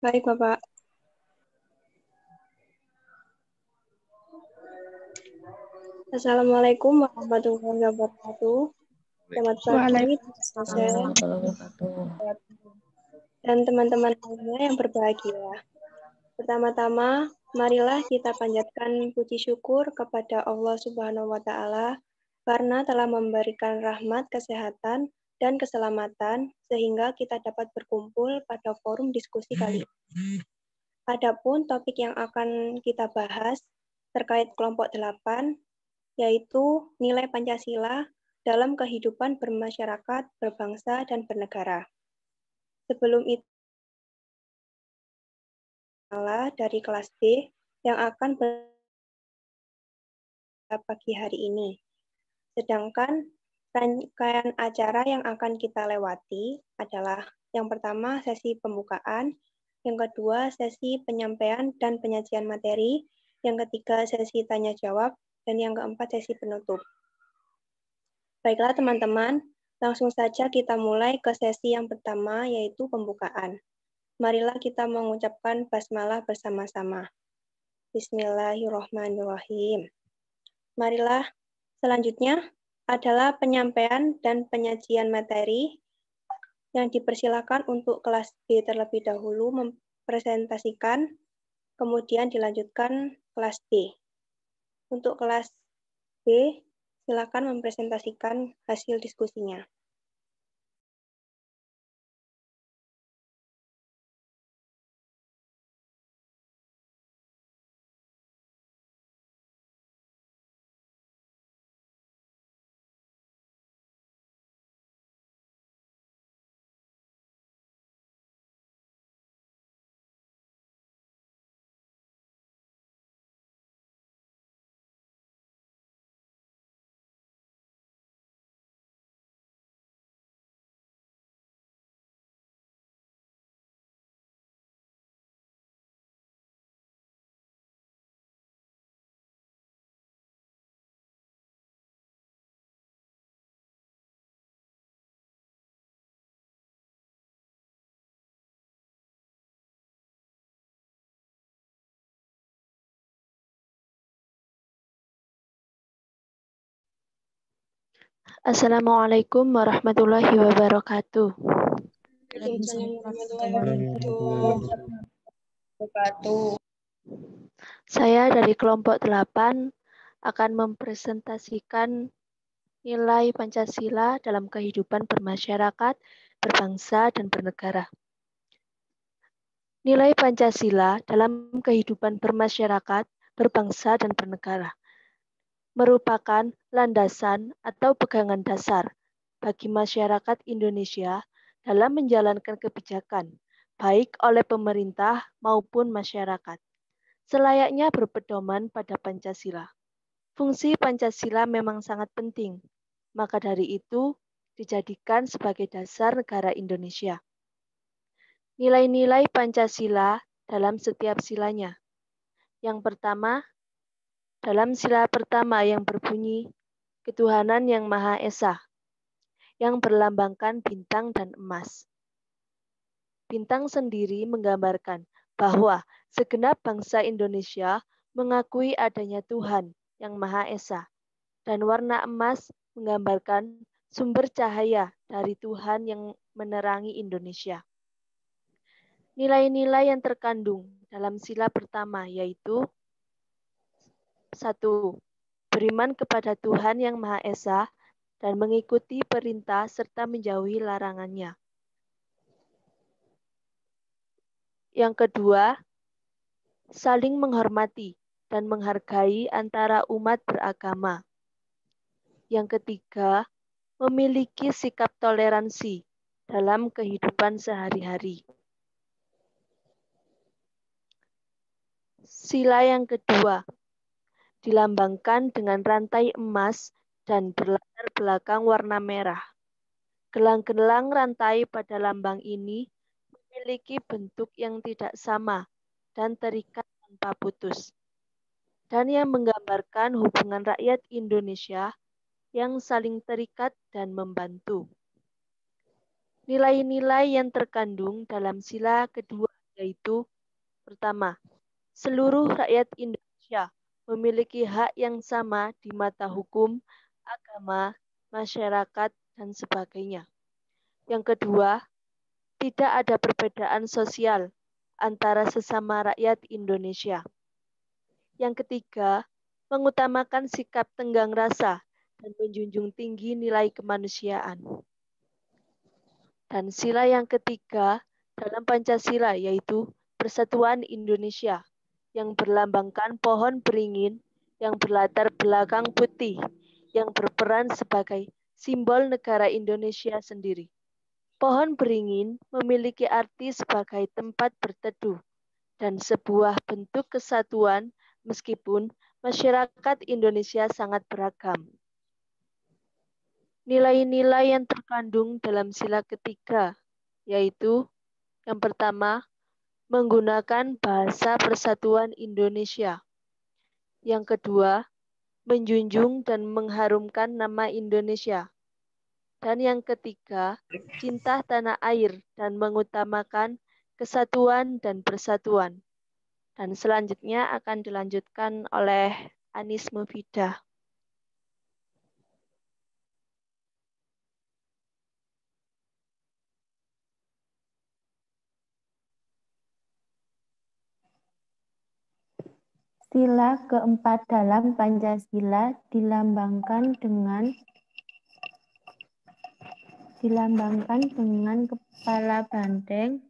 Baik, Bapak. Assalamualaikum warahmatullahi wabarakatuh. Selamat pagi, dosen dan teman-teman lainnya yang berbahagia. Pertama-tama, marilah kita panjatkan puji syukur kepada Allah Subhanahu wa Ta'ala karena telah memberikan rahmat, kesehatan, dan keselamatan sehingga kita dapat berkumpul pada forum diskusi kali ini. Adapun topik yang akan kita bahas terkait kelompok 8, yaitu nilai Pancasila dalam kehidupan bermasyarakat, berbangsa, dan bernegara. Sebelum itu, dari kelas B yang akan pagi hari ini. Sedangkan rangkaian acara yang akan kita lewati adalah yang pertama sesi pembukaan, yang kedua sesi penyampaian dan penyajian materi, yang ketiga sesi tanya jawab, dan yang keempat sesi penutup. Baiklah teman-teman, langsung saja kita mulai ke sesi yang pertama yaitu pembukaan. Marilah kita mengucapkan basmalah bersama-sama. Bismillahirrahmanirrahim. Marilah selanjutnya adalah penyampaian dan penyajian materi yang dipersilakan untuk kelas B terlebih dahulu mempresentasikan, kemudian dilanjutkan kelas D. Untuk kelas B, silakan mempresentasikan hasil diskusinya. Assalamualaikum warahmatullahi wabarakatuh. Waalaikumsalam warahmatullahi wabarakatuh. Saya dari kelompok 8 akan mempresentasikan nilai Pancasila dalam kehidupan bermasyarakat, berbangsa, dan bernegara. Nilai Pancasila dalam kehidupan bermasyarakat, berbangsa, dan bernegara merupakan landasan atau pegangan dasar bagi masyarakat Indonesia dalam menjalankan kebijakan, baik oleh pemerintah maupun masyarakat, selayaknya berpedoman pada Pancasila. Fungsi Pancasila memang sangat penting, maka dari itu dijadikan sebagai dasar negara Indonesia. Nilai-nilai Pancasila dalam setiap silanya. Yang pertama, dalam sila pertama yang berbunyi, Ketuhanan yang Maha Esa, yang berlambangkan bintang dan emas. Bintang sendiri menggambarkan bahwa segenap bangsa Indonesia mengakui adanya Tuhan yang Maha Esa, dan warna emas menggambarkan sumber cahaya dari Tuhan yang menerangi Indonesia. Nilai-nilai yang terkandung dalam sila pertama yaitu 1. Beriman kepada Tuhan yang Maha Esa dan mengikuti perintah serta menjauhi larangannya. Yang kedua, saling menghormati dan menghargai antara umat beragama. Yang ketiga, memiliki sikap toleransi dalam kehidupan sehari-hari. Sila yang kedua, dilambangkan dengan rantai emas dan berlatar belakang warna merah. Gelang-gelang rantai pada lambang ini memiliki bentuk yang tidak sama dan terikat tanpa putus, dan yang menggambarkan hubungan rakyat Indonesia yang saling terikat dan membantu. Nilai-nilai yang terkandung dalam sila kedua yaitu pertama, seluruh rakyat Indonesia memiliki hak yang sama di mata hukum, agama, masyarakat, dan sebagainya. Yang kedua, tidak ada perbedaan sosial antara sesama rakyat Indonesia. Yang ketiga, mengutamakan sikap tenggang rasa dan menjunjung tinggi nilai kemanusiaan. Dan sila yang ketiga dalam Pancasila yaitu Persatuan Indonesia yang berlambangkan pohon beringin yang berlatar belakang putih yang berperan sebagai simbol negara Indonesia sendiri. Pohon beringin memiliki arti sebagai tempat berteduh dan sebuah bentuk kesatuan meskipun masyarakat Indonesia sangat beragam. Nilai-nilai yang terkandung dalam sila ketiga, yaitu yang pertama, menggunakan bahasa Persatuan Indonesia. Yang kedua, menjunjung dan mengharumkan nama Indonesia. Dan yang ketiga, cinta tanah air dan mengutamakan kesatuan dan persatuan. Dan selanjutnya akan dilanjutkan oleh Anis Mufidah. Sila keempat dalam Pancasila dilambangkan dengan kepala banteng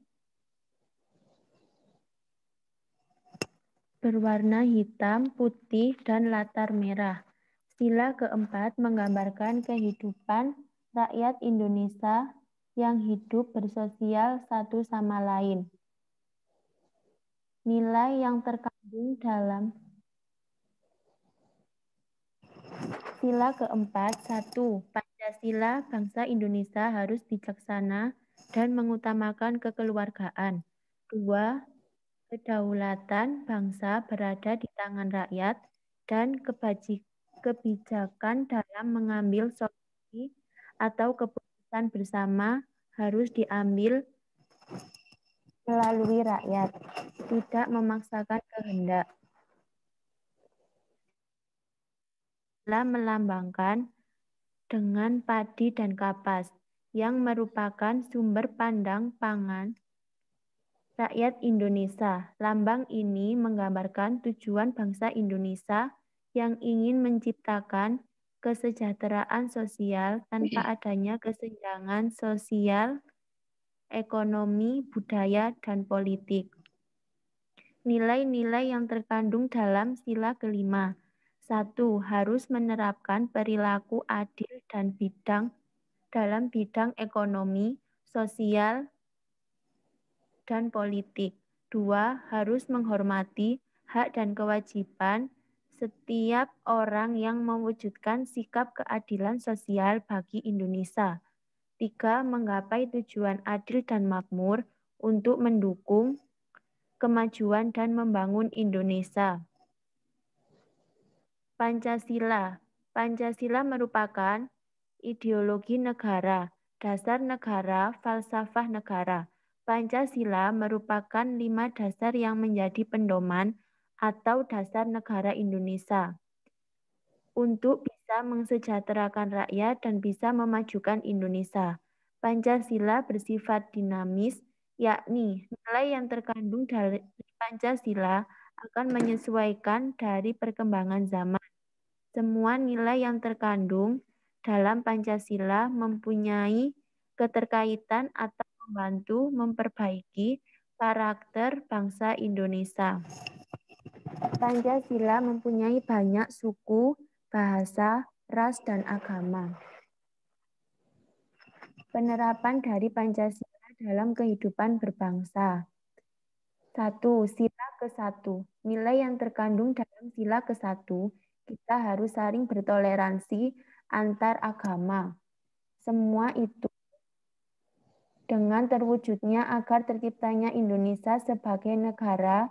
berwarna hitam, putih, dan latar merah. Sila keempat menggambarkan kehidupan rakyat Indonesia yang hidup bersosial satu sama lain. Nilai yang terkandung dalam sila keempat, 1. Pancasila bangsa Indonesia harus bijaksana dan mengutamakan kekeluargaan. 2. Kedaulatan bangsa berada di tangan rakyat dan kebijakan dalam mengambil solusi atau keputusan bersama harus diambil melalui rakyat, tidak memaksakan kehendak. Melambangkan dengan padi dan kapas yang merupakan sumber pandang pangan rakyat Indonesia. Lambang ini menggambarkan tujuan bangsa Indonesia yang ingin menciptakan kesejahteraan sosial tanpa adanya kesenjangan sosial, ekonomi, budaya, dan politik. Nilai-nilai yang terkandung dalam sila kelima. 1. Harus menerapkan perilaku adil dan dalam bidang ekonomi, sosial, dan politik. 2. Harus menghormati hak dan kewajiban setiap orang yang mewujudkan sikap keadilan sosial bagi Indonesia. 3. Menggapai tujuan adil dan makmur untuk mendukung kemajuan dan membangun Indonesia. Pancasila. Pancasila merupakan ideologi negara, dasar negara, falsafah negara. Pancasila merupakan 5 dasar yang menjadi pedoman atau dasar negara Indonesia untuk bisa mensejahterakan rakyat dan bisa memajukan Indonesia. Pancasila bersifat dinamis, yakni nilai yang terkandung dari Pancasila akan menyesuaikan dari perkembangan zaman. Semua nilai yang terkandung dalam Pancasila mempunyai keterkaitan atau membantu memperbaiki karakter bangsa Indonesia. Pancasila mempunyai banyak suku, bahasa, ras, dan agama. Penerapan dari Pancasila dalam kehidupan berbangsa. 1. Sila ke-1. Nilai yang terkandung dalam sila ke-1, kita harus saling bertoleransi antar agama. Semua itu dengan terwujudnya agar terciptanya Indonesia sebagai negara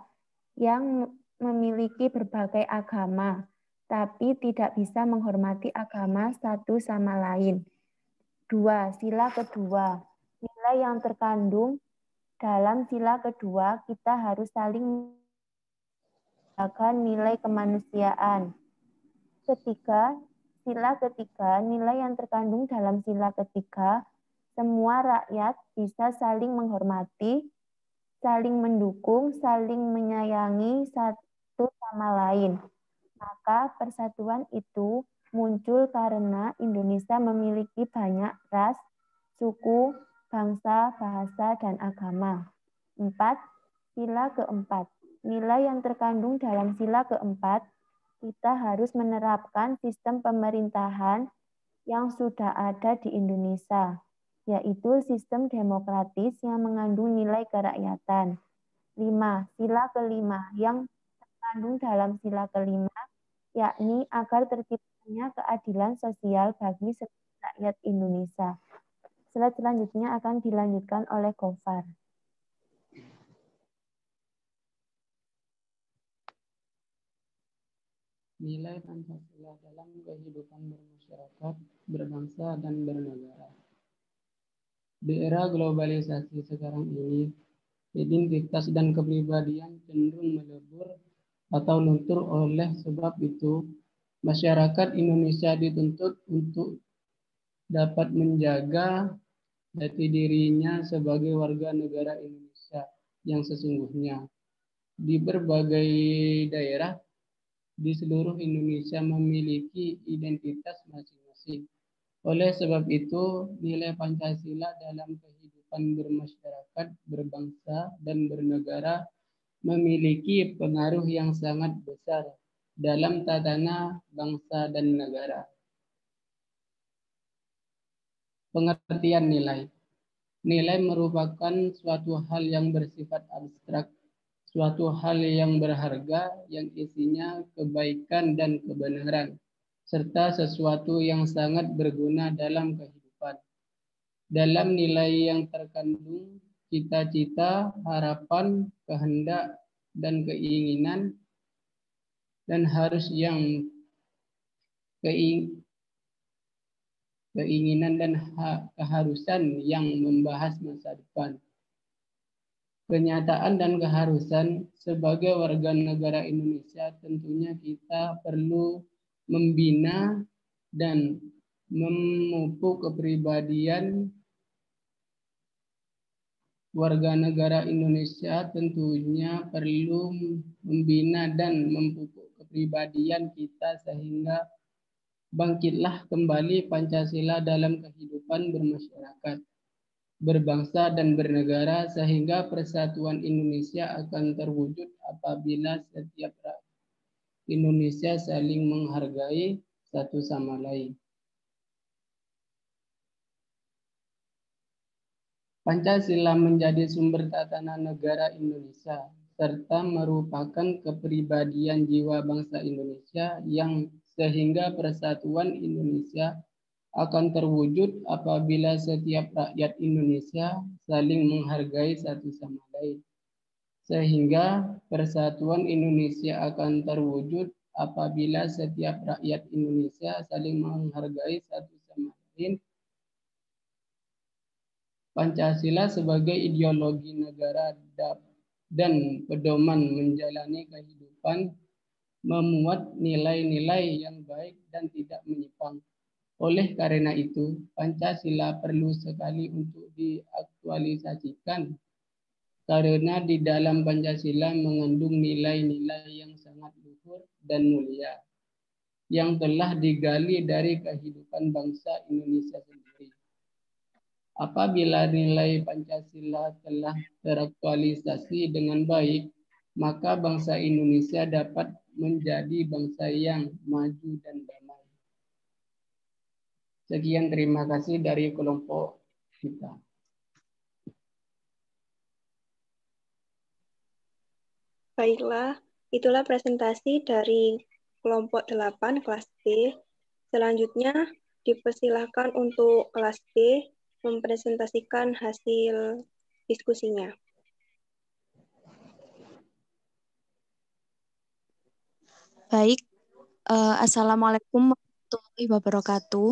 yang memiliki berbagai agama, tapi tidak bisa menghormati agama satu sama lain. 2. Sila kedua. Nilai yang terkandung Dalam sila kedua, kita harus saling menjaga nilai kemanusiaan. Sila ketiga, nilai yang terkandung dalam sila ketiga, semua rakyat bisa saling menghormati, saling mendukung, saling menyayangi satu sama lain. Maka persatuan itu muncul karena Indonesia memiliki banyak ras, suku, bangsa, bahasa, dan agama. 4. Sila keempat. Nilai yang terkandung dalam sila keempat, kita harus menerapkan sistem pemerintahan yang sudah ada di Indonesia, yaitu sistem demokratis yang mengandung nilai kerakyatan. 5. Sila kelima yang terkandung dalam sila kelima, yakni agar terciptanya keadilan sosial bagi seluruh rakyat Indonesia. Slide selanjutnya akan dilanjutkan oleh Gofar. Nilai Pancasila dalam kehidupan bermasyarakat, berbangsa, dan bernegara. Di era globalisasi sekarang ini, identitas dan kepribadian cenderung melebur atau luntur. Oleh sebab itu, masyarakat Indonesia dituntut untuk dapat menjaga jati dirinya sebagai warga negara Indonesia yang sesungguhnya. Di berbagai daerah di seluruh Indonesia memiliki identitas masing-masing. Oleh sebab itu, nilai Pancasila dalam kehidupan bermasyarakat, berbangsa, dan bernegara memiliki pengaruh yang sangat besar dalam tatanan bangsa dan negara. Pengertian nilai. Nilai merupakan suatu hal yang bersifat abstrak, suatu hal yang berharga, yang isinya kebaikan dan kebenaran, serta sesuatu yang sangat berguna dalam kehidupan. Dalam nilai yang terkandung cita-cita, harapan, kehendak, dan keinginan, dan harus yang keinginan dan keharusan yang membahas masa depan. Kenyataan dan keharusan sebagai warga negara Indonesia, tentunya kita perlu membina dan memupuk kepribadian warga negara Indonesia. Tentunya perlu membina dan memupuk kepribadian kita sehingga bangkitlah kembali Pancasila dalam kehidupan bermasyarakat, berbangsa, dan bernegara, sehingga persatuan Indonesia akan terwujud apabila setiap rakyat Indonesia saling menghargai satu sama lain. Pancasila menjadi sumber tatanan negara Indonesia, serta merupakan kepribadian jiwa bangsa Indonesia yang sehingga persatuan Indonesia akan terwujud apabila setiap rakyat Indonesia saling menghargai satu sama lain. Sehingga persatuan Indonesia akan terwujud apabila setiap rakyat Indonesia saling menghargai satu sama lain. Pancasila sebagai ideologi negara dan pedoman menjalani kehidupan memuat nilai-nilai yang baik dan tidak menyimpang. Oleh karena itu, Pancasila perlu sekali untuk diaktualisasikan karena di dalam Pancasila mengandung nilai-nilai yang sangat luhur dan mulia yang telah digali dari kehidupan bangsa Indonesia sendiri. Apabila nilai Pancasila telah teraktualisasi dengan baik, maka bangsa Indonesia dapat menjadi bangsa yang maju dan damai. Sekian, terima kasih dari kelompok kita. Baiklah, itulah presentasi dari kelompok 8 kelas B. Selanjutnya dipersilahkan untuk kelas B mempresentasikan hasil diskusinya. Baik, Assalamualaikum warahmatullahi wabarakatuh.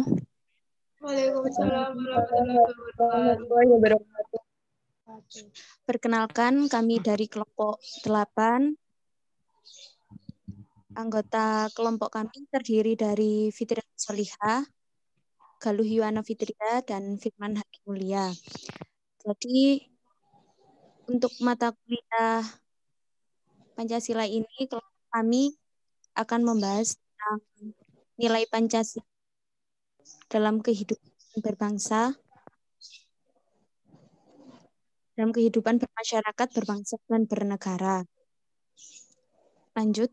Waalaikumsalam warahmatullahi wabarakatuh. Perkenalkan, kami dari kelompok 8. Anggota kelompok kami terdiri dari Fitri Solihah, Galuh Yuwana Fitria, dan Firman Haki Mulia. Jadi, untuk mata kuliah Pancasila ini, kelompok kami akan membahas tentang nilai Pancasila dalam kehidupan berbangsa, dalam kehidupan bermasyarakat, berbangsa, dan bernegara. Lanjut.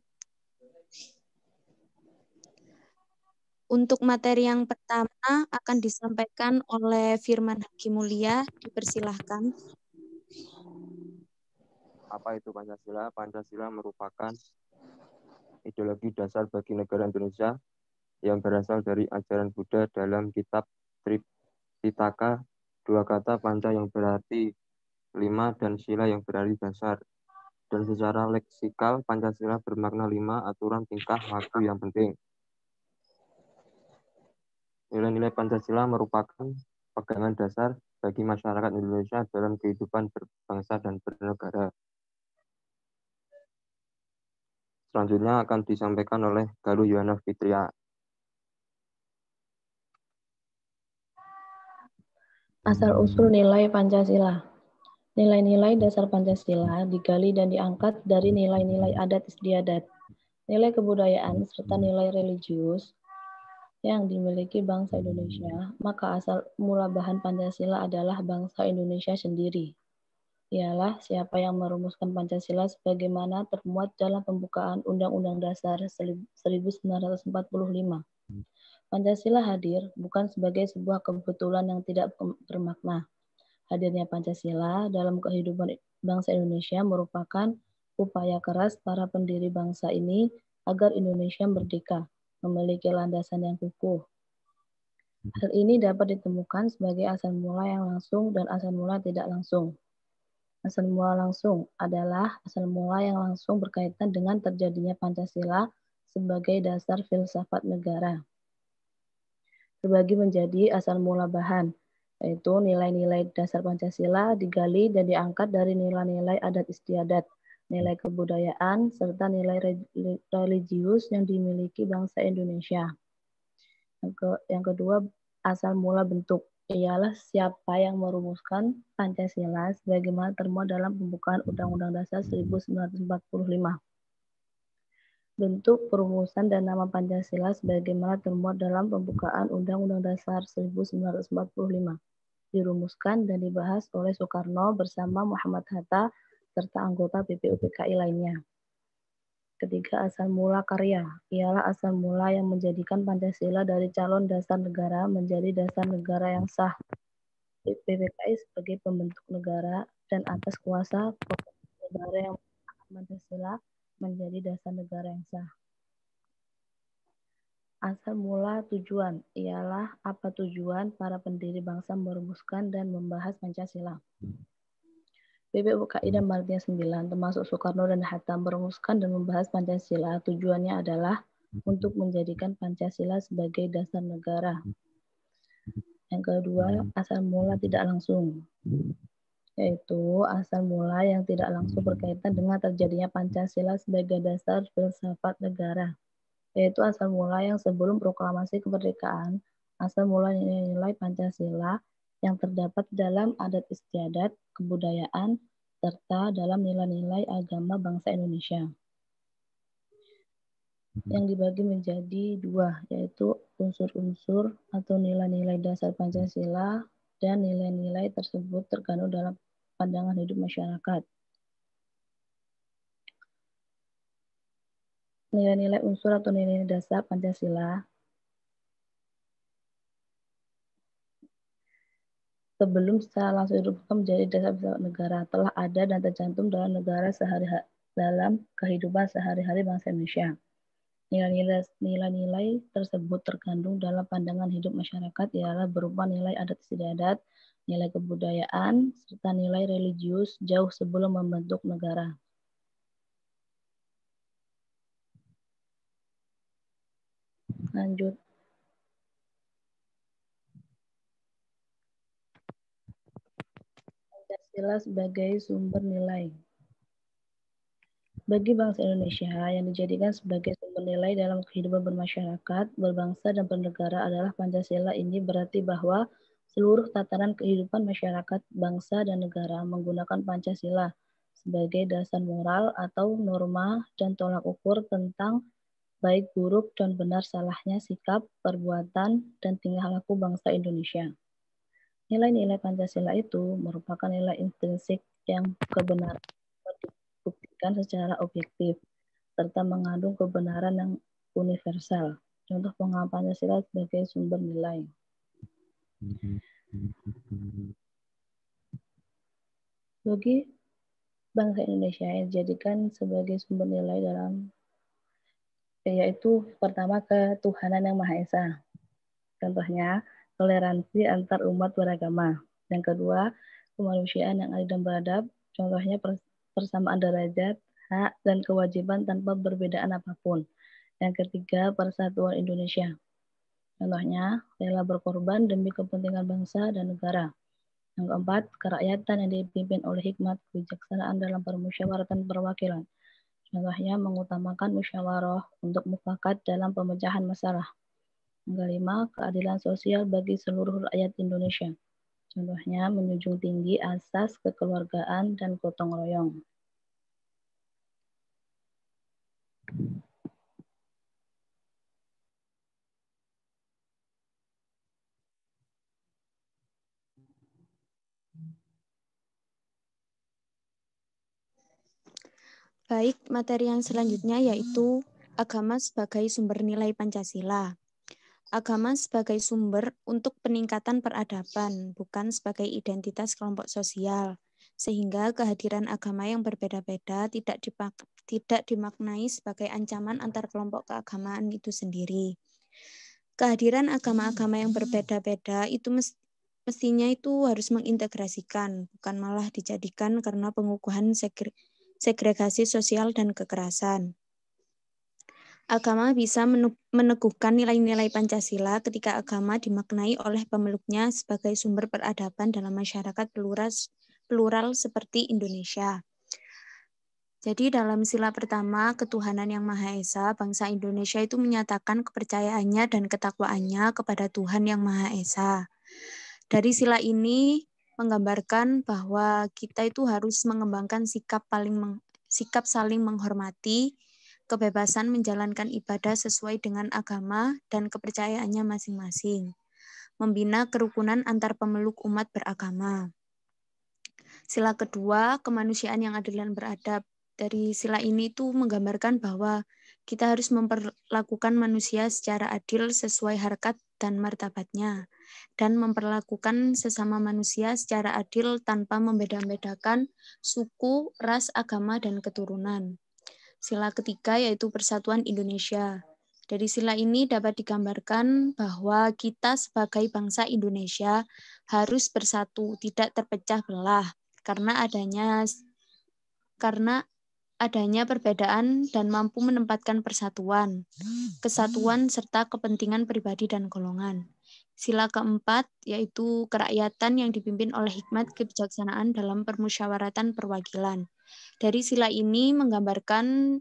Untuk materi yang pertama akan disampaikan oleh Firman Haki Mulia. Dipersilahkan. Apa itu Pancasila? Pancasila merupakan ideologi dasar bagi negara Indonesia yang berasal dari ajaran Buddha dalam kitab Tripitaka, 2 kata panca yang berarti 5 dan sila yang berarti dasar. Dan secara leksikal, Pancasila bermakna 5 aturan tingkah laku yang penting. Nilai-nilai Pancasila merupakan pegangan dasar bagi masyarakat Indonesia dalam kehidupan berbangsa dan bernegara. Selanjutnya akan disampaikan oleh Galuh Yuwana Fitria. Asal-usul nilai Pancasila. Nilai-nilai dasar Pancasila digali dan diangkat dari nilai-nilai adat istiadat, nilai kebudayaan, serta nilai religius yang dimiliki bangsa Indonesia. Maka asal mula bahan Pancasila adalah bangsa Indonesia sendiri. Ialah siapa yang merumuskan Pancasila sebagaimana termuat dalam pembukaan Undang-Undang Dasar 1945. Pancasila hadir bukan sebagai sebuah kebetulan yang tidak bermakna. Hadirnya Pancasila dalam kehidupan bangsa Indonesia merupakan upaya keras para pendiri bangsa ini agar Indonesia merdeka, memiliki landasan yang kukuh. Hal ini dapat ditemukan sebagai asal mula yang langsung dan asal mula tidak langsung. Asal mula langsung adalah asal mula yang langsung berkaitan dengan terjadinya Pancasila sebagai dasar filsafat negara. Terbagi menjadi asal mula bahan, yaitu nilai-nilai dasar Pancasila digali dan diangkat dari nilai-nilai adat istiadat, nilai kebudayaan, serta nilai religius yang dimiliki bangsa Indonesia. Yang kedua, asal mula bentuk, ialah siapa yang merumuskan Pancasila sebagaimana termuat dalam pembukaan Undang-Undang Dasar 1945. Bentuk, perumusan, dan nama Pancasila sebagaimana termuat dalam pembukaan Undang-Undang Dasar 1945. Dirumuskan dan dibahas oleh Soekarno bersama Muhammad Hatta serta anggota BPUPKI lainnya. Ketiga, asal mula karya, ialah asal mula yang menjadikan Pancasila dari calon dasar negara menjadi dasar negara yang sah. BPUPKI sebagai pembentuk negara dan atas kuasa negara yang Pancasila menjadi dasar negara yang sah. Asal mula tujuan, ialah apa tujuan para pendiri bangsa merumuskan dan membahas Pancasila. BPUPKI dan Martia 9, termasuk Soekarno dan Hatta, merumuskan dan membahas Pancasila. Tujuannya adalah untuk menjadikan Pancasila sebagai dasar negara. Yang kedua, asal mula tidak langsung, yaitu asal mula yang tidak langsung berkaitan dengan terjadinya Pancasila sebagai dasar filsafat negara, yaitu asal mula yang sebelum proklamasi kemerdekaan, asal mula nilai-nilai Pancasila yang terdapat dalam adat istiadat, kebudayaan, serta dalam nilai-nilai agama bangsa Indonesia. Yang dibagi menjadi dua, yaitu unsur-unsur atau nilai-nilai dasar Pancasila dan nilai-nilai tersebut terkandung dalam pandangan hidup masyarakat. Nilai-nilai unsur atau nilai dasar Pancasila sebelum secara langsung dirumuskan menjadi dasar filsafat negara telah ada dan tercantum dalam dalam kehidupan sehari-hari bangsa Indonesia. Nilai-nilai tersebut terkandung dalam pandangan hidup masyarakat ialah berupa nilai adat istiadat, nilai kebudayaan, serta nilai religius jauh sebelum membentuk negara. Lanjut. Pancasila sebagai sumber nilai. Bagi bangsa Indonesia, yang dijadikan sebagai sumber nilai dalam kehidupan bermasyarakat, berbangsa, dan bernegara adalah Pancasila. Ini berarti bahwa seluruh tatanan kehidupan masyarakat, bangsa, dan negara menggunakan Pancasila sebagai dasar moral atau norma dan tolak ukur tentang baik buruk dan benar salahnya sikap, perbuatan, dan tingkah laku bangsa Indonesia. Nilai-nilai Pancasila itu merupakan nilai intrinsik yang kebenaran dibuktikan secara objektif, serta mengandung kebenaran yang universal. Contoh pengakuan Pancasila sebagai sumber nilai. Bagi bangsa Indonesia yang dijadikan sebagai sumber nilai dalam yaitu pertama ketuhanan yang Maha Esa. Contohnya toleransi antar umat beragama. Yang kedua, kemanusiaan yang adil dan beradab. Contohnya persamaan derajat, hak, dan kewajiban tanpa perbedaan apapun. Yang ketiga, persatuan Indonesia. Contohnya, rela berkorban demi kepentingan bangsa dan negara. Yang keempat, kerakyatan yang dipimpin oleh hikmat kebijaksanaan dalam permusyawaratan perwakilan. Contohnya, mengutamakan musyawarah untuk mufakat dalam pemecahan masalah. Yang kelima, keadilan sosial bagi seluruh rakyat Indonesia. Contohnya, menjunjung tinggi asas kekeluargaan dan gotong royong. Baik, materi yang selanjutnya yaitu agama sebagai sumber nilai Pancasila. Agama sebagai sumber untuk peningkatan peradaban, bukan sebagai identitas kelompok sosial. Sehingga kehadiran agama yang berbeda-beda tidak dimaknai sebagai ancaman antar kelompok keagamaan itu sendiri. Kehadiran agama-agama yang berbeda-beda itu mestinya itu harus mengintegrasikan, bukan malah dijadikan karena pengukuhan segregasi sosial dan kekerasan. Agama bisa meneguhkan nilai-nilai Pancasila ketika agama dimaknai oleh pemeluknya sebagai sumber peradaban dalam masyarakat plural seperti Indonesia. Jadi dalam sila pertama, ketuhanan yang Maha Esa, bangsa Indonesia itu menyatakan kepercayaannya dan ketakwaannya kepada Tuhan yang Maha Esa. Dari sila ini menggambarkan bahwa kita itu harus mengembangkan sikap saling menghormati, kebebasan menjalankan ibadah sesuai dengan agama dan kepercayaannya masing-masing, membina kerukunan antar pemeluk umat beragama. Sila kedua, kemanusiaan yang adil dan beradab. Dari sila ini itu menggambarkan bahwa kita harus memperlakukan manusia secara adil sesuai harkat dan martabatnya, dan memperlakukan sesama manusia secara adil tanpa membeda-bedakan suku, ras, agama, dan keturunan. Sila ketiga yaitu persatuan Indonesia. Dari sila ini dapat digambarkan bahwa kita sebagai bangsa Indonesia harus bersatu, tidak terpecah belah, karena adanya perbedaan dan mampu menempatkan persatuan, kesatuan, serta kepentingan pribadi dan golongan. Sila keempat yaitu kerakyatan yang dipimpin oleh hikmat kebijaksanaan dalam permusyawaratan perwakilan. Dari sila ini menggambarkan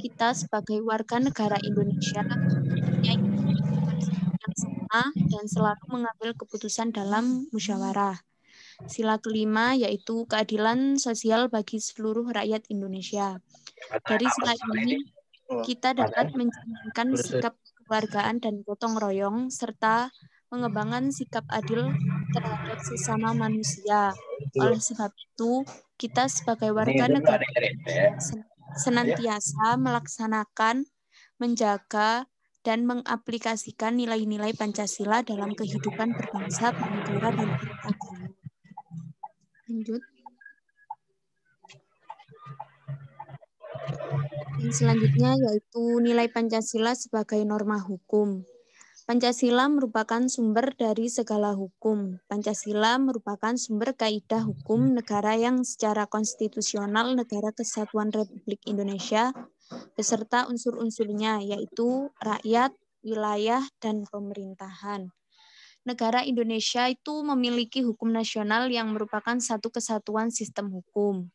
kita sebagai warga negara Indonesia yang sama dan selalu mengambil keputusan dalam musyawarah. Sila kelima yaitu keadilan sosial bagi seluruh rakyat Indonesia. Dari sila ini kita dapat menjalankan sikap kekeluargaan dan gotong royong serta mengembangkan sikap adil terhadap sesama manusia. Oleh sebab itu, kita sebagai warga negara senantiasa melaksanakan, menjaga, dan mengaplikasikan nilai-nilai Pancasila dalam kehidupan berbangsa, bernegara, dan beragama. Lanjut. Yang selanjutnya yaitu nilai Pancasila sebagai norma hukum. Pancasila merupakan sumber dari segala hukum. Pancasila merupakan sumber kaidah hukum negara yang secara konstitusional Negara Kesatuan Republik Indonesia beserta unsur-unsurnya yaitu rakyat, wilayah, dan pemerintahan. negara Indonesia itu memiliki hukum nasional yang merupakan satu kesatuan sistem hukum.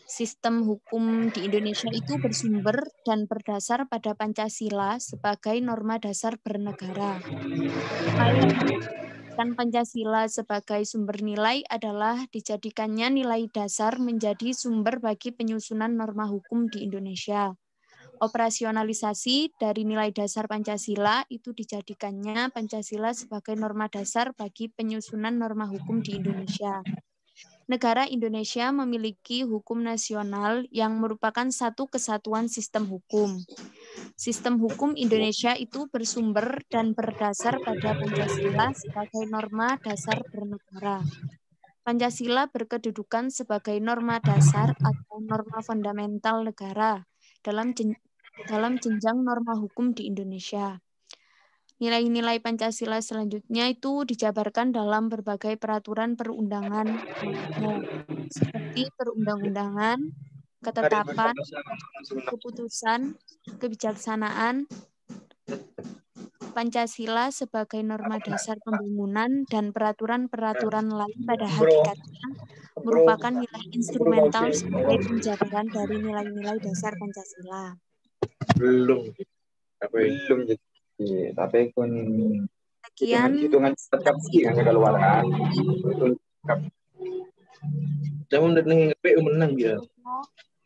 Sistem hukum di Indonesia itu bersumber dan berdasar pada Pancasila sebagai norma dasar bernegara. Upaya Pancasila sebagai sumber nilai adalah dijadikannya nilai dasar menjadi sumber bagi penyusunan norma hukum di Indonesia. Operasionalisasi dari nilai dasar Pancasila itu dijadikannya Pancasila sebagai norma dasar bagi penyusunan norma hukum di Indonesia. Negara Indonesia memiliki hukum nasional yang merupakan satu kesatuan sistem hukum. Sistem hukum Indonesia itu bersumber dan berdasar pada Pancasila sebagai norma dasar bernegara. Pancasila berkedudukan sebagai norma dasar atau norma fundamental negara dalam jenjang norma hukum di Indonesia. Nilai-nilai Pancasila selanjutnya itu dijabarkan dalam berbagai peraturan perundangan seperti perundang-undangan, ketetapan, keputusan, kebijaksanaan, Pancasila sebagai norma dasar pembangunan dan peraturan-peraturan lain pada hakikatnya merupakan nilai instrumental sebagai penjabaran dari nilai-nilai dasar Pancasila. Belum. Tapi kun Sekian hitungan yang keluaran. Jangan menang menang ya.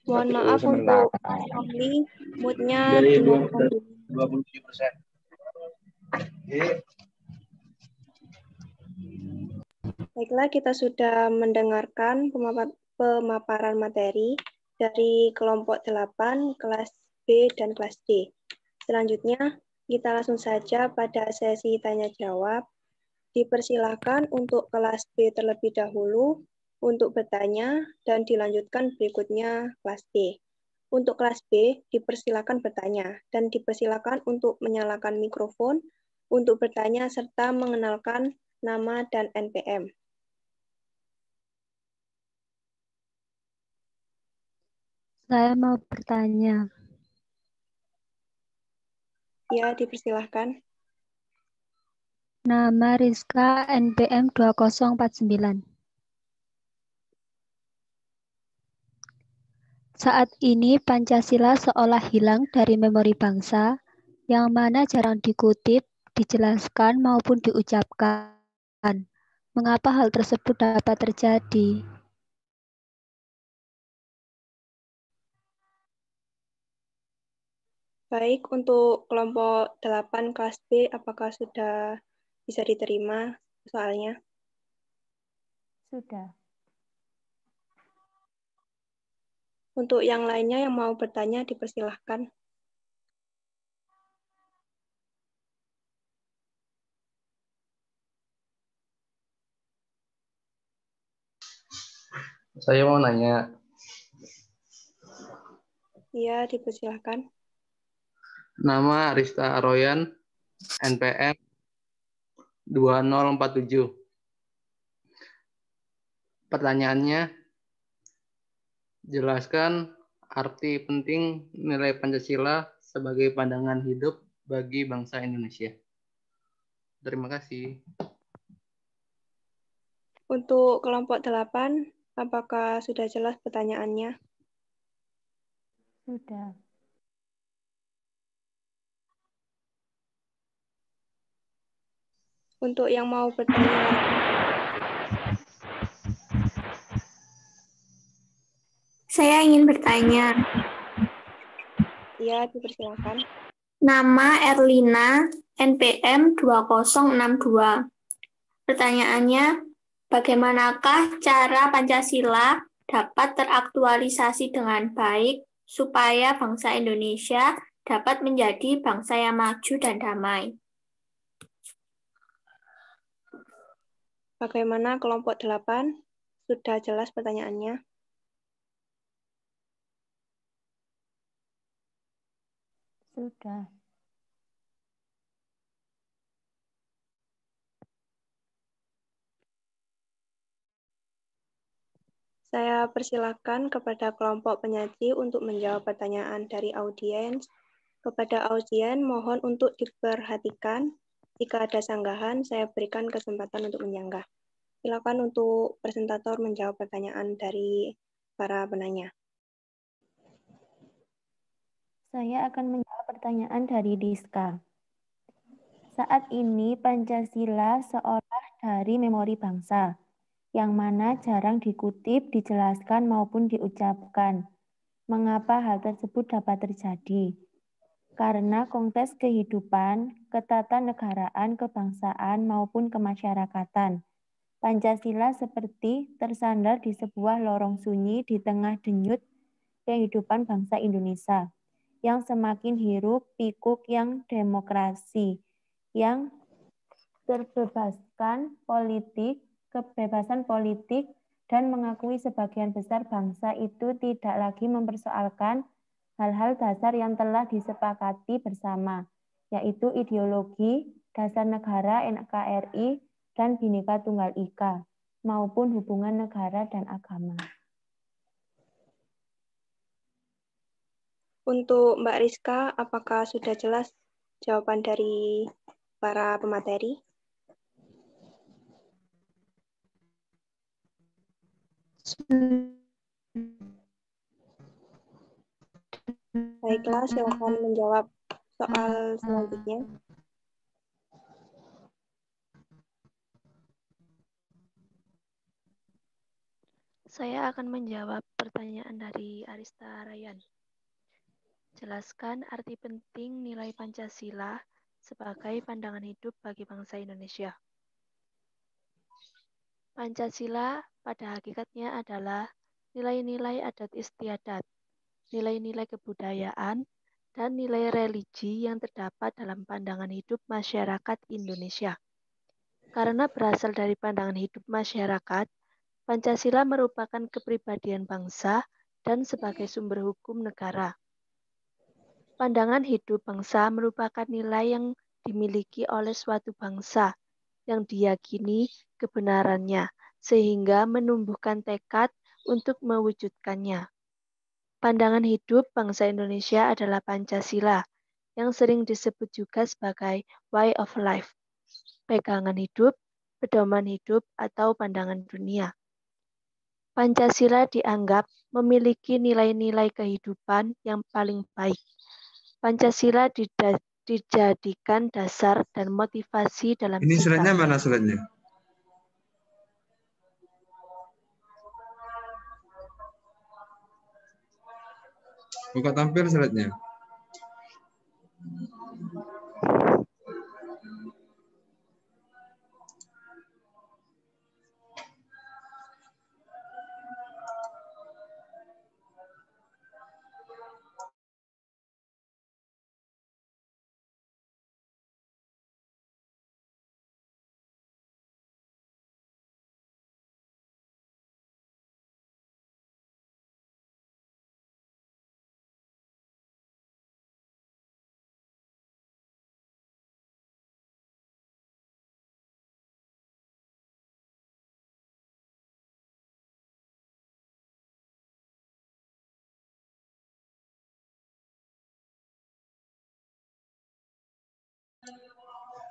Mohon maaf untuk Romli, moodnya Dari dimatikan dulu. 27%. Baiklah, kita sudah mendengarkan pemaparan materi dari kelompok 8, kelas B dan kelas D. Selanjutnya, kita langsung saja pada sesi tanya-jawab. Dipersilakan untuk kelas B terlebih dahulu untuk bertanya dan dilanjutkan berikutnya kelas D. Untuk kelas B, dipersilakan bertanya dan dipersilakan untuk menyalakan mikrofon untuk bertanya serta mengenalkan nama dan NPM. Saya mau bertanya. Ya, dipersilahkan. Nama Rizka, NPM 2049. Saat ini Pancasila seolah hilang dari memori bangsa, yang mana jarang dikutip, dijelaskan maupun diucapkan. Mengapa hal tersebut dapat terjadi? Baik, untuk kelompok 8 kelas B, apakah sudah bisa diterima soalnya? Sudah. Untuk yang lainnya yang mau bertanya, dipersilahkan. Saya mau nanya. Iya, dipersilahkan. Nama Rista Aroyan, NPM 2047. Pertanyaannya, jelaskan arti penting nilai Pancasila sebagai pandangan hidup bagi bangsa Indonesia. Terima kasih. Untuk kelompok 8, apakah sudah jelas pertanyaannya? Sudah. Untuk yang mau bertanya lagi. Saya ingin bertanya. Ya, dipersilakan. Nama Erlina, NPM 2062. Pertanyaannya, bagaimanakah cara Pancasila dapat teraktualisasi dengan baik supaya bangsa Indonesia dapat menjadi bangsa yang maju dan damai? Bagaimana kelompok 8? Sudah jelas pertanyaannya? Sudah. Saya persilakan kepada kelompok penyaji untuk menjawab pertanyaan dari audiens. Kepada audiens, mohon untuk diperhatikan. Jika ada sanggahan, saya berikan kesempatan untuk menyanggah. Silakan untuk presentator menjawab pertanyaan dari para penanya. Saya akan menjawab pertanyaan dari Diska. Saat ini Pancasila seolah dari memori bangsa, yang mana jarang dikutip, dijelaskan maupun diucapkan. Mengapa hal tersebut dapat terjadi? Karena konteks kehidupan, ketatanegaraan, kebangsaan maupun kemasyarakatan. Pancasila seperti tersandar di sebuah lorong sunyi di tengah denyut kehidupan bangsa Indonesia yang semakin hiruk pikuk, yang demokrasi, yang kebebasan politik, dan mengakui sebagian besar bangsa itu tidak lagi mempersoalkan hal-hal dasar yang telah disepakati bersama, yaitu ideologi, dasar negara NKRI, dan Bhinneka Tunggal Ika, maupun hubungan negara dan agama. Untuk Mbak Rizka, apakah sudah jelas jawaban dari para pemateri? Baiklah, silakan menjawab soal selanjutnya. Saya akan menjawab pertanyaan dari Arista Ryan. Jelaskan arti penting nilai Pancasila sebagai pandangan hidup bagi bangsa Indonesia. Pancasila pada hakikatnya adalah nilai-nilai adat istiadat, nilai-nilai kebudayaan, dan nilai religi yang terdapat dalam pandangan hidup masyarakat Indonesia. Karena berasal dari pandangan hidup masyarakat, Pancasila merupakan kepribadian bangsa dan sebagai sumber hukum negara. Pandangan hidup bangsa merupakan nilai yang dimiliki oleh suatu bangsa yang diyakini kebenarannya, sehingga menumbuhkan tekad untuk mewujudkannya. Pandangan hidup bangsa Indonesia adalah Pancasila, yang sering disebut juga sebagai way of life, pegangan hidup, pedoman hidup, atau pandangan dunia. Pancasila dianggap memiliki nilai-nilai kehidupan yang paling baik. Pancasila dijadikan dasar dan motivasi dalam Ini sikap. slide-nya mana slide-nya? Buka tampil slide-nya.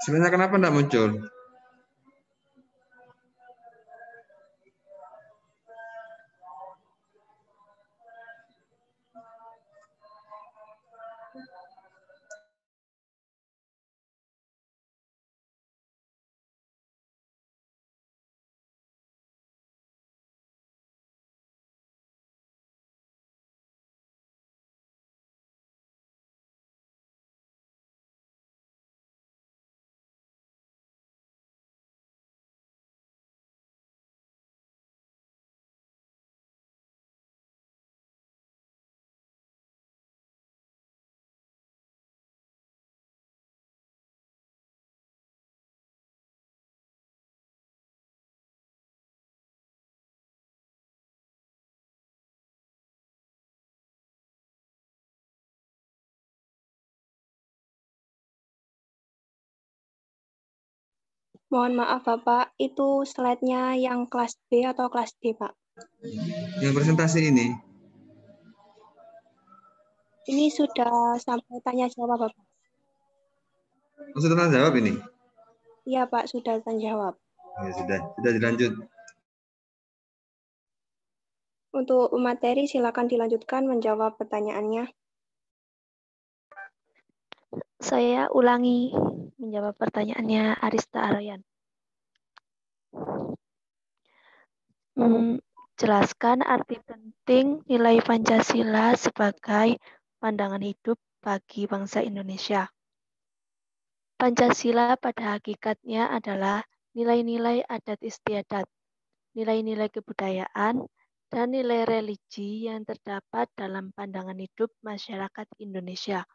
Slide-nya kenapa enggak muncul? Mohon maaf Bapak, itu slide-nya yang kelas B atau kelas D, Pak? Yang presentasi ini. Ini sudah sampai tanya jawab Bapak. Sudah tanya jawab ini? Iya, Pak, sudah terjawab. Ya, sudah dilanjut. Untuk materi, silakan dilanjutkan menjawab pertanyaannya. Saya ulangi menjawab pertanyaannya Arista Aryan. Jelaskan arti penting nilai Pancasila sebagai pandangan hidup bagi bangsa Indonesia. Pancasila pada hakikatnya adalah nilai-nilai adat istiadat, nilai-nilai kebudayaan, dan nilai religi yang terdapat dalam pandangan hidup masyarakat Indonesia.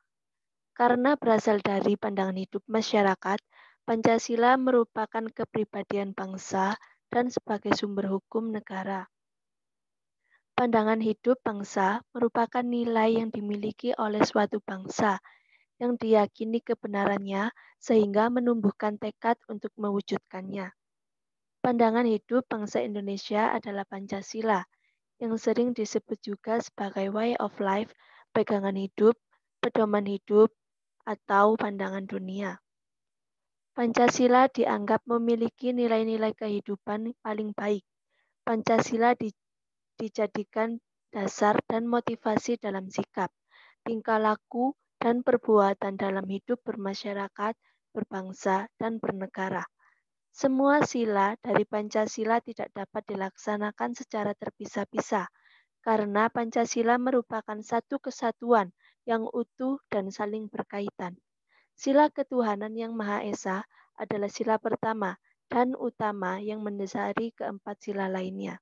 Karena berasal dari pandangan hidup masyarakat, Pancasila merupakan kepribadian bangsa dan sebagai sumber hukum negara. Pandangan hidup bangsa merupakan nilai yang dimiliki oleh suatu bangsa yang diyakini kebenarannya sehingga menumbuhkan tekad untuk mewujudkannya. Pandangan hidup bangsa Indonesia adalah Pancasila, yang sering disebut juga sebagai way of life, pegangan hidup, pedoman hidup, atau pandangan dunia. Pancasila dianggap memiliki nilai-nilai kehidupan paling baik. Pancasila dijadikan dasar dan motivasi dalam sikap, tingkah laku, dan perbuatan dalam hidup bermasyarakat, berbangsa, dan bernegara. Semua sila dari Pancasila tidak dapat dilaksanakan secara terpisah-pisah, karena Pancasila merupakan satu kesatuan yang utuh dan saling berkaitan. Sila ketuhanan yang Maha Esa adalah sila pertama dan utama yang mendasari keempat sila lainnya.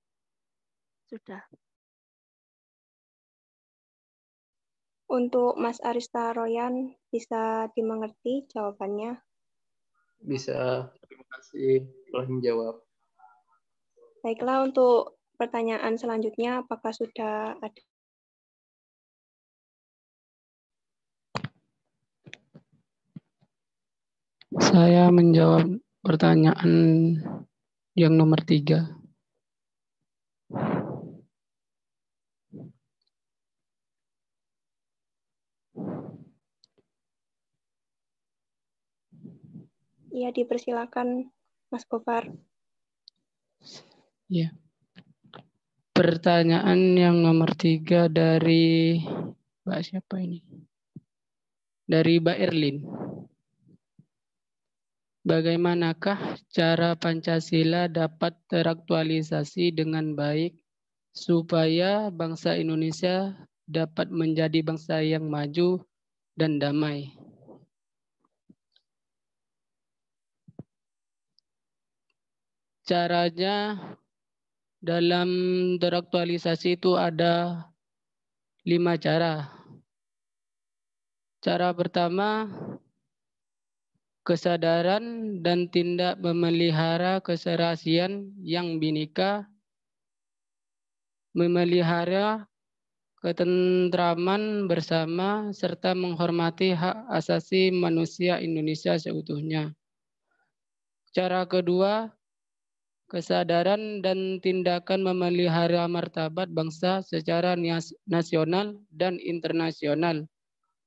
Sudah. Untuk Mas Arista Royan, bisa dimengerti jawabannya? Bisa, terima kasih telah menjawab. Baiklah, untuk pertanyaan selanjutnya, apakah sudah ada? Saya menjawab pertanyaan yang nomor 3. Iya, dipersilakan Mas Gofar. Ya. Pertanyaan yang nomor 3 dari Mbak siapa ini? Dari Mbak Erlin. Bagaimanakah cara Pancasila dapat teraktualisasi dengan baik supaya bangsa Indonesia dapat menjadi bangsa yang maju dan damai? Caranya dalam teraktualisasi itu ada 5 cara. Cara pertama, kesadaran dan tindak memelihara keserasian yang bineka, memelihara ketentraman bersama, serta menghormati hak asasi manusia Indonesia seutuhnya. Cara kedua, kesadaran dan tindakan memelihara martabat bangsa secara nasional dan internasional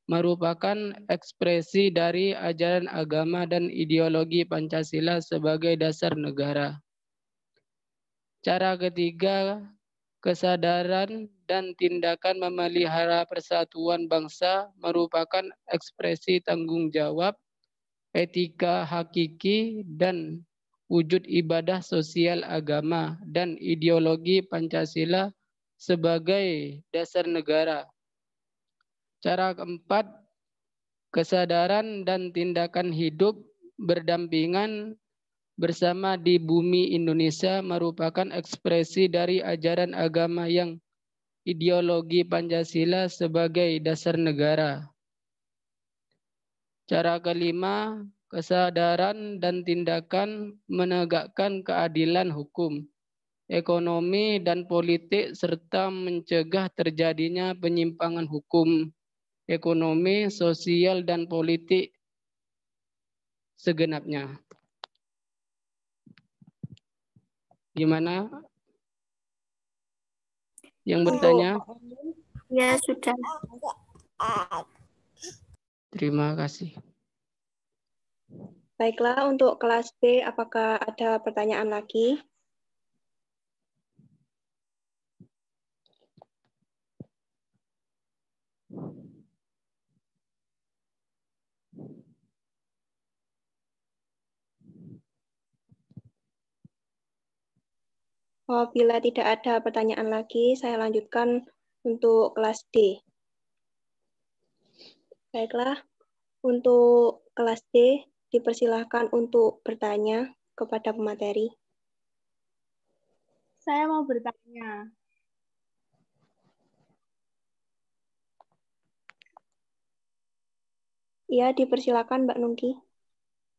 merupakan ekspresi dari ajaran agama dan ideologi Pancasila sebagai dasar negara. Cara ketiga, kesadaran dan tindakan memelihara persatuan bangsa merupakan ekspresi tanggung jawab, etika hakiki, dan wujud ibadah sosial agama dan ideologi Pancasila sebagai dasar negara. Cara keempat, kesadaran dan tindakan hidup berdampingan bersama di bumi Indonesia merupakan ekspresi dari ajaran agama yang ideologi Pancasila sebagai dasar negara. Cara kelima, kesadaran dan tindakan menegakkan keadilan hukum, ekonomi, dan politik serta mencegah terjadinya penyimpangan hukum, ekonomi, sosial, dan politik segenapnya. Gimana? Yang bertanya? Ya, sudah. Terima kasih. Baiklah, untuk kelas B, apakah ada pertanyaan lagi? Apabila tidak ada pertanyaan lagi, saya lanjutkan untuk kelas D. Baiklah, untuk kelas D, dipersilahkan untuk bertanya kepada pemateri. Saya mau bertanya. Ya, dipersilakan Mbak Nungki.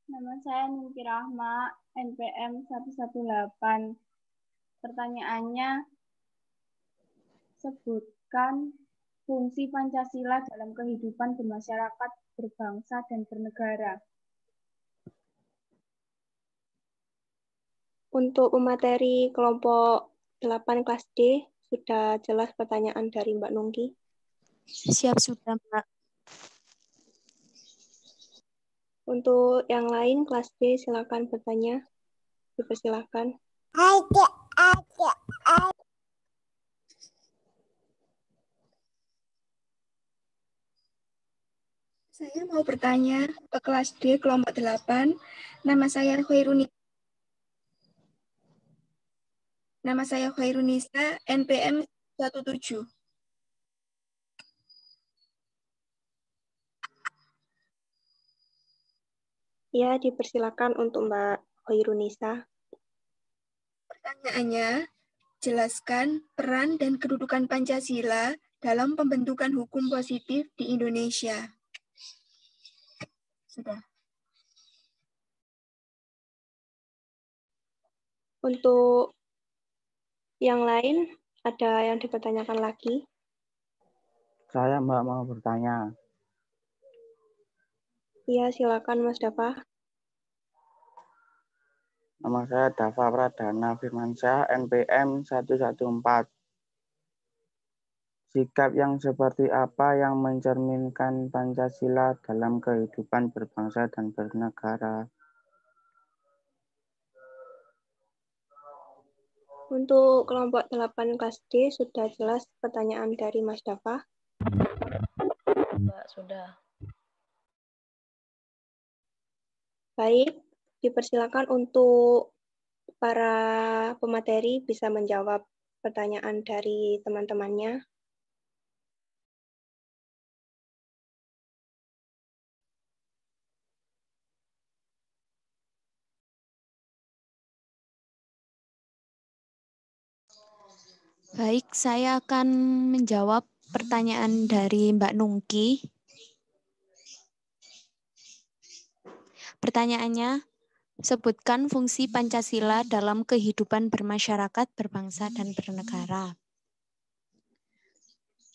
Nama saya Nungki Rahma, NPM 118. Pertanyaannya, sebutkan fungsi Pancasila dalam kehidupan bermasyarakat, berbangsa, dan bernegara. Untuk pemateri kelompok 8 kelas D, sudah jelas pertanyaan dari Mbak Nungki? Siap, sudah, Mbak. Untuk yang lain, kelas D, silakan bertanya. Dipersilakan. Saya mau bertanya ke kelas D kelompok 8. Nama saya Khairunisa, NPM 17. Ya, dipersilakan untuk Mbak Khairunisa. Pertanyaannya, jelaskan peran dan kedudukan Pancasila dalam pembentukan hukum positif di Indonesia. Sudah. Untuk yang lain, ada yang dipertanyakan lagi? Saya Mbak mau bertanya. Iya, silakan Mas Dafa. Nama saya Dafa Pradana Firmansyah, NPM 114. Sikap yang seperti apa yang mencerminkan Pancasila dalam kehidupan berbangsa dan bernegara? Untuk kelompok 8 kelas D, sudah jelas pertanyaan dari Mas Dafa? Mbak, sudah. Baik, dipersilakan untuk para pemateri bisa menjawab pertanyaan dari teman-temannya. Baik, saya akan menjawab pertanyaan dari Mbak Nungki. Pertanyaannya, sebutkan fungsi Pancasila dalam kehidupan bermasyarakat, berbangsa, dan bernegara.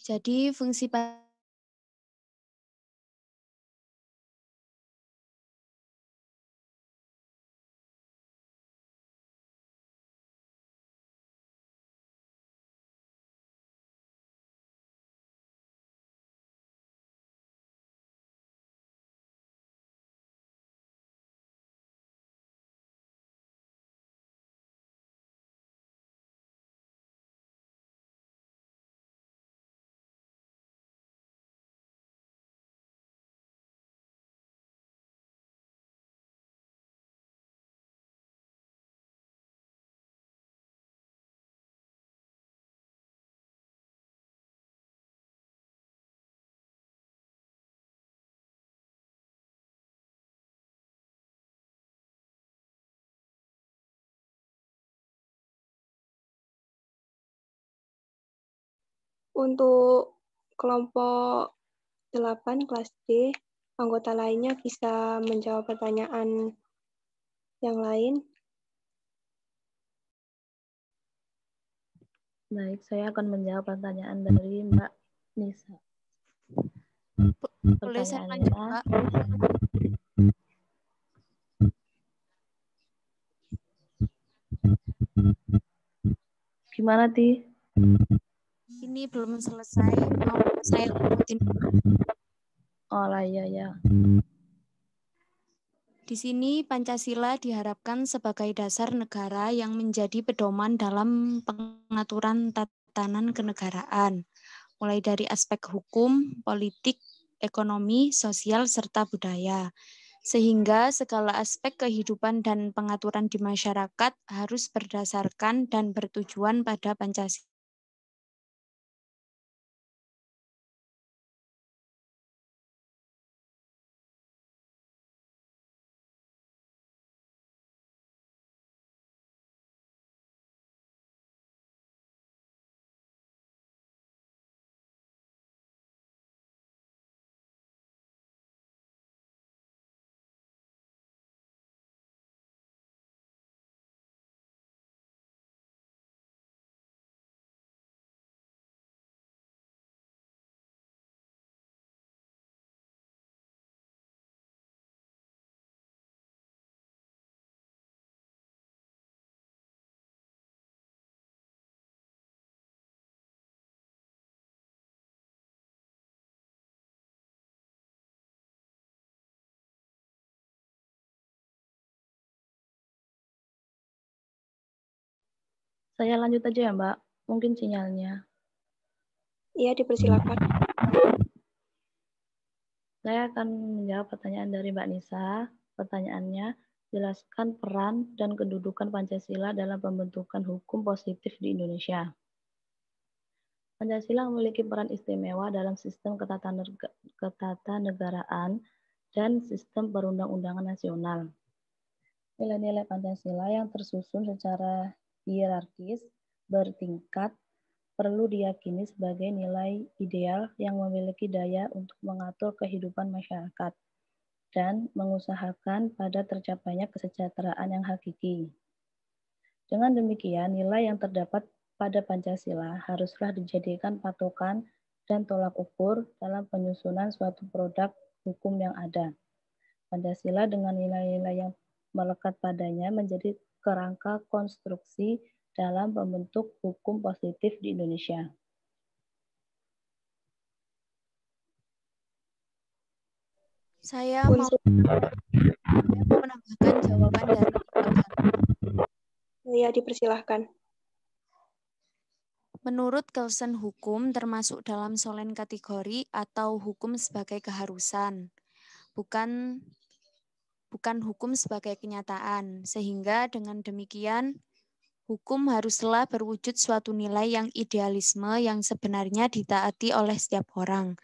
Jadi, fungsi Untuk kelompok 8 kelas D, anggota lainnya bisa menjawab pertanyaan yang lain. Baik, saya akan menjawab pertanyaan dari Mbak Nisa. Boleh saya lanjut, Mbak? Gimana, Ti? Ini belum selesai, mau saya lanjutin. Oh lah, iya. Di sini Pancasila diharapkan sebagai dasar negara yang menjadi pedoman dalam pengaturan tatanan kenegaraan, mulai dari aspek hukum, politik, ekonomi, sosial, serta budaya. Sehingga segala aspek kehidupan dan pengaturan di masyarakat harus berdasarkan dan bertujuan pada Pancasila. Saya lanjut aja ya, Mbak. Mungkin sinyalnya. Iya, dipersilakan. Saya akan menjawab pertanyaan dari Mbak Nisa. Pertanyaannya, jelaskan peran dan kedudukan Pancasila dalam pembentukan hukum positif di Indonesia. Pancasila memiliki peran istimewa dalam sistem ketatanegaraan dan sistem perundang-undangan nasional. Nilai-nilai Pancasila yang tersusun secara hierarkis bertingkat perlu diyakini sebagai nilai ideal yang memiliki daya untuk mengatur kehidupan masyarakat dan mengusahakan pada tercapainya kesejahteraan yang hakiki. Dengan demikian, nilai yang terdapat pada Pancasila haruslah dijadikan patokan dan tolak ukur dalam penyusunan suatu produk hukum yang ada. Pancasila dengan nilai-nilai yang melekat padanya menjadi kerangka konstruksi dalam membentuk hukum positif di Indonesia. Saya mau menambahkan jawaban dari Ya, dipersilahkan. Menurut Kelsen hukum termasuk dalam solen kategori atau hukum sebagai keharusan, bukan hukum sebagai kenyataan, sehingga dengan demikian hukum haruslah berwujud suatu nilai yang idealisme yang sebenarnya ditaati oleh setiap orang.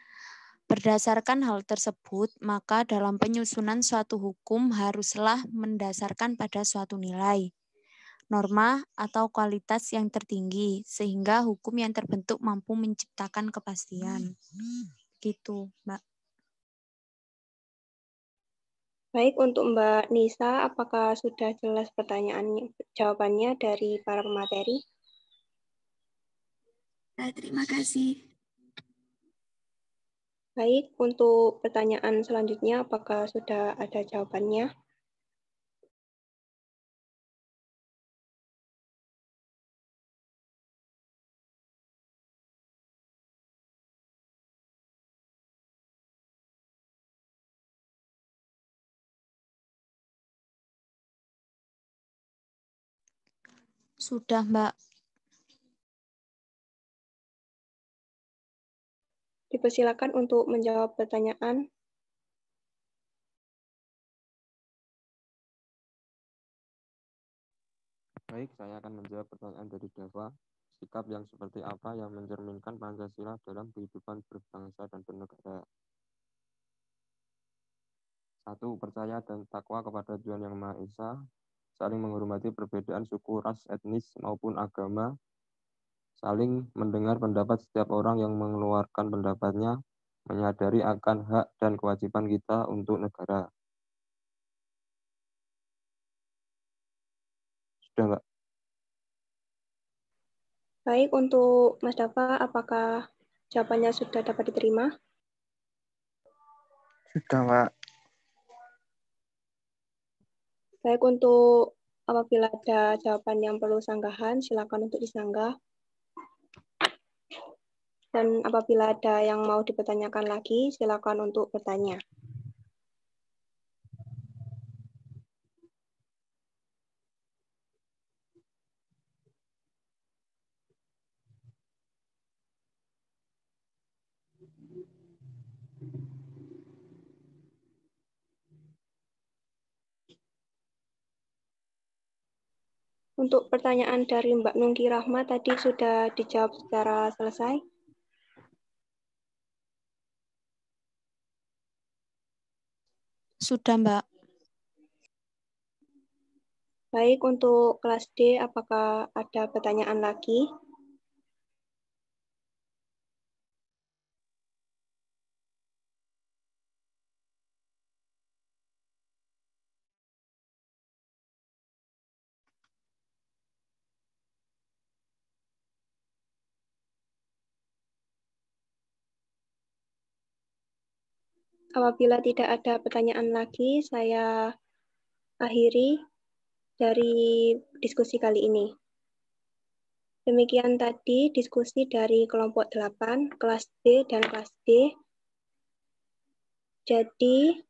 Berdasarkan hal tersebut, maka dalam penyusunan suatu hukum haruslah mendasarkan pada suatu nilai, norma, atau kualitas yang tertinggi, sehingga hukum yang terbentuk mampu menciptakan kepastian. Gitu, Mbak. Baik, untuk Mbak Nisa, apakah sudah jelas jawabannya dari para pemateri? Terima kasih. Baik, untuk pertanyaan selanjutnya, apakah sudah ada jawabannya? Sudah, Mbak. Dipersilakan untuk menjawab pertanyaan. Baik, saya akan menjawab pertanyaan dari Dava. Sikap yang seperti apa yang mencerminkan Pancasila dalam kehidupan berbangsa dan bernegara? 1. Percaya dan takwa kepada Tuhan Yang Maha Esa, saling menghormati perbedaan suku, ras, etnis, maupun agama, saling mendengar pendapat setiap orang yang mengeluarkan pendapatnya, menyadari akan hak dan kewajiban kita untuk negara. Sudah, Mbak? Baik, untuk Mas Dava, apakah jawabannya sudah dapat diterima? Sudah, Pak. Baik, untuk apabila ada jawaban yang perlu sanggahan, silakan untuk disanggah. Dan apabila ada yang mau dipertanyakan lagi, silakan untuk bertanya. Untuk pertanyaan dari Mbak Nungki Rahma tadi sudah dijawab secara selesai. Sudah, Mbak. Baik, untuk kelas D, apakah ada pertanyaan lagi? Apabila tidak ada pertanyaan lagi, saya akhiri dari diskusi kali ini. Demikian tadi diskusi dari kelompok 8, kelas B dan kelas D. Jadi,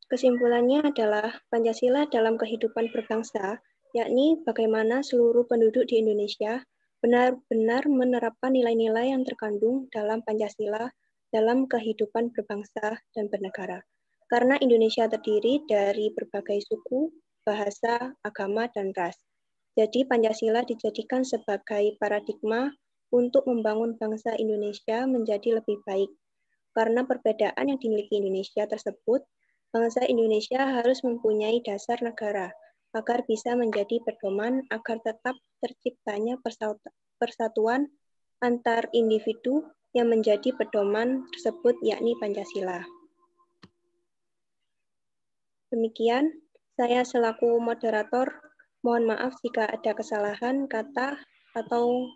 kesimpulannya adalah Pancasila dalam kehidupan berbangsa, yakni bagaimana seluruh penduduk di Indonesia benar-benar menerapkan nilai-nilai yang terkandung dalam Pancasila dalam kehidupan berbangsa dan bernegara. Karena Indonesia terdiri dari berbagai suku, bahasa, agama, dan ras. Jadi Pancasila dijadikan sebagai paradigma untuk membangun bangsa Indonesia menjadi lebih baik. Karena perbedaan yang dimiliki Indonesia tersebut, bangsa Indonesia harus mempunyai dasar negara agar bisa menjadi pedoman agar tetap terciptanya persatuan antar individu yang menjadi pedoman tersebut yakni Pancasila. Demikian, saya selaku moderator mohon maaf jika ada kesalahan kata atau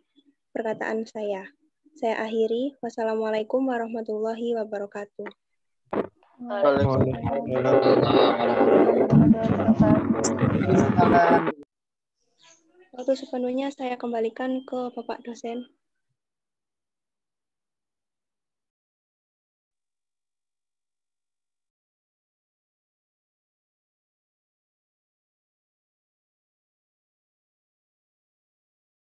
perkataan saya. Saya akhiri. Wassalamualaikum warahmatullahi wabarakatuh. Waktu sepenuhnya saya kembalikan ke Bapak dosen.